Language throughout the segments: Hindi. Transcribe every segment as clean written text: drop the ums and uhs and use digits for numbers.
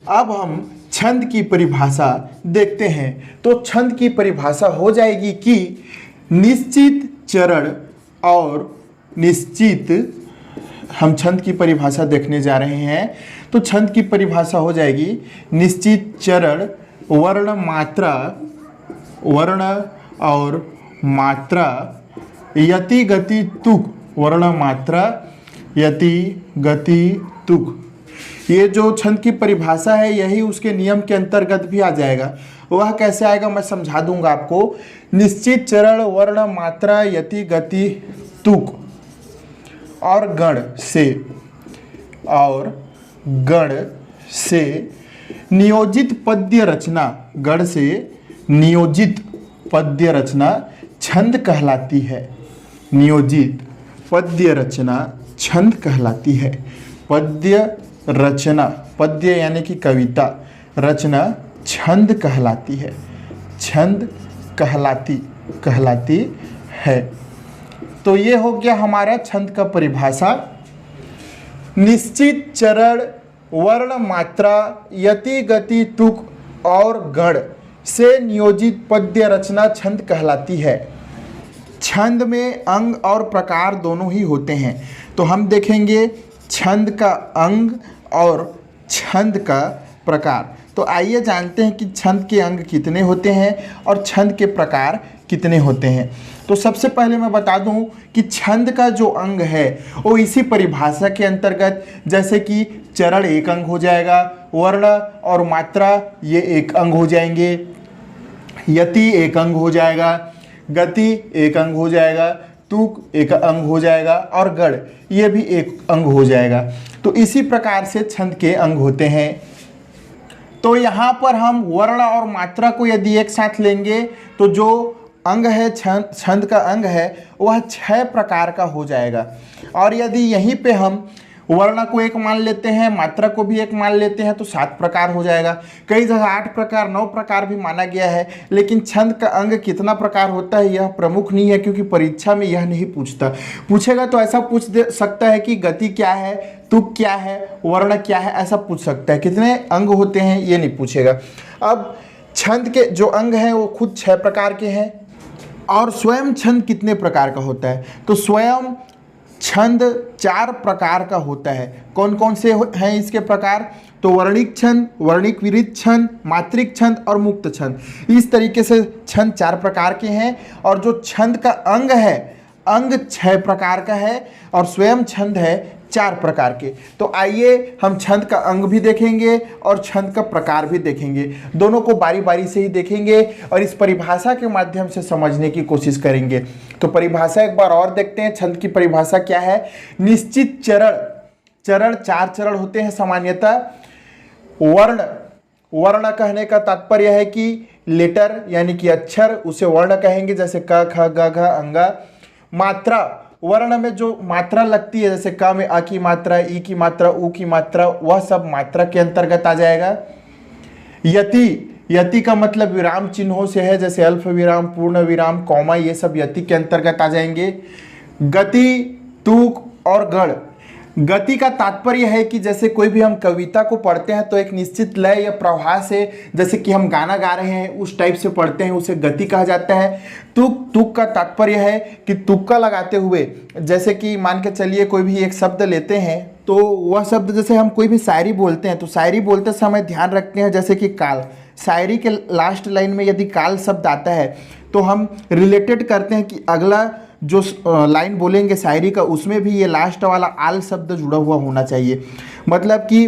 अब हम छंद की परिभाषा देखते हैं। तो छंद की परिभाषा हो जाएगी कि निश्चित चरण और निश्चित, हम छंद की परिभाषा देखने जा रहे हैं। तो छंद की परिभाषा हो जाएगी निश्चित चरण, वर्ण मात्रा, वर्ण और मात्रा, यति गति तुक, वर्ण मात्रा यति गति तुक। ये जो छंद की परिभाषा है यही उसके नियम के अंतर्गत भी आ जाएगा। वह कैसे आएगा मैं समझा दूंगा आपको। निश्चित चरण, वर्ण मात्रा यति गति तुक और गण से नियोजित पद्य रचना, गण से नियोजित पद्य रचना छंद कहलाती है। नियोजित पद्य रचना छंद कहलाती है। पद्य रचना, पद्य यानी कि कविता, रचना छंद कहलाती है। छंद कहलाती है। तो ये हो गया हमारा छंद का परिभाषा। निश्चित चरण, वर्ण मात्रा यति गति तुक और गण से नियोजित पद्य रचना छंद कहलाती है। छंद में अंग और प्रकार दोनों ही होते हैं। तो हम देखेंगे छंद का अंग और छंद का प्रकार। तो आइए जानते हैं कि छंद के अंग कितने होते हैं और छंद के प्रकार कितने होते हैं। तो सबसे पहले मैं बता दूं कि छंद का जो अंग है वो इसी परिभाषा के अंतर्गत, जैसे कि चरण एक अंग हो जाएगा, वर्ण और मात्रा ये एक अंग हो जाएंगे, यति एक अंग हो जाएगा, गति एक अंग हो जाएगा, तुक एक अंग हो जाएगा और गण ये भी एक अंग हो जाएगा। तो इसी प्रकार से छंद के अंग होते हैं। तो यहाँ पर हम वर्ण और मात्रा को यदि एक साथ लेंगे तो जो अंग है, छंद का अंग है, वह 6 प्रकार का हो जाएगा। और यदि यहीं पे हम वर्ण को एक मान लेते हैं, मात्रा को भी एक मान लेते हैं, तो 7 प्रकार हो जाएगा। कई जगह 8 प्रकार 9 प्रकार भी माना गया है। लेकिन छंद का अंग कितना प्रकार होता है यह प्रमुख नहीं है, क्योंकि परीक्षा में यह नहीं पूछेगा तो ऐसा पूछ दे सकता है कि गति क्या है, तुक क्या है, वर्ण क्या है, ऐसा पूछ सकता है। कितने अंग होते हैं ये नहीं पूछेगा। अब छंद के जो अंग हैं वो खुद 6 प्रकार के हैं। और स्वयं छंद कितने प्रकार का होता है? तो स्वयं छंद 4 प्रकार का होता है। कौन कौन से हैं इसके प्रकार? तो वर्णिक छंद, वर्णिक विरिक्त छंद, मात्रिक छंद और मुक्त छंद। इस तरीके से छंद 4 प्रकार के हैं। और जो छंद का अंग है, अंग 6 प्रकार का है और स्वयं छंद है 4 प्रकार के। तो आइए हम छंद का अंग भी देखेंगे और छंद का प्रकार भी देखेंगे। दोनों को बारी बारी से ही देखेंगे और इस परिभाषा के माध्यम से समझने की कोशिश करेंगे। तो परिभाषा एक बार और देखते हैं। छंद की परिभाषा क्या है? निश्चित चरण, चरण 4 चरण होते हैं सामान्यतः। वर्ण कहने का तात्पर्य है कि लेटर यानी कि अक्षर, उसे वर्ण कहेंगे, जैसे क ख ग घ अंगा। मात्रा, वर्ण में जो मात्रा लगती है, जैसे क में अ की मात्रा, ई की मात्रा, उ की मात्रा, वह सब मात्रा के अंतर्गत आ जाएगा। यति का मतलब विराम चिन्हों से है, जैसे अल्प विराम, पूर्ण विराम, कॉमा, ये सब यति के अंतर्गत आ जाएंगे। गति, तुक और गण। गति का तात्पर्य है कि जैसे कोई भी हम कविता को पढ़ते हैं तो एक निश्चित लय या प्रवाह से, जैसे कि हम गाना गा रहे हैं उस टाइप से पढ़ते हैं, उसे गति कहा जाता है। तुक का तात्पर्य है कि तुक्का लगाते हुए, जैसे कि मान के चलिए कोई भी एक शब्द लेते हैं तो वह शब्द, जैसे हम कोई भी शायरी बोलते हैं तो शायरी बोलते समय ध्यान रखते हैं, जैसे कि काल, शायरी के लास्ट लाइन में यदि काल शब्द आता है तो हम रिलेटेड करते हैं कि अगला जो लाइन बोलेंगे शायरी का, उसमें भी ये लास्ट वाला आल शब्द जुड़ा हुआ होना चाहिए। मतलब कि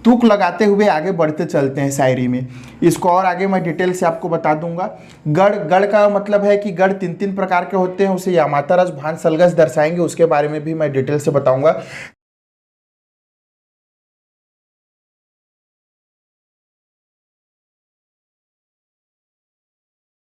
तुक लगाते हुए आगे बढ़ते चलते हैं शायरी में। इसको और आगे मैं डिटेल से आपको बता दूंगा। गढ़ का मतलब है कि गढ़ 3 प्रकार के होते हैं, उसे यामाता रस भान सलगस दर्शाएंगे, उसके बारे में भी मैं डिटेल से बताऊंगा।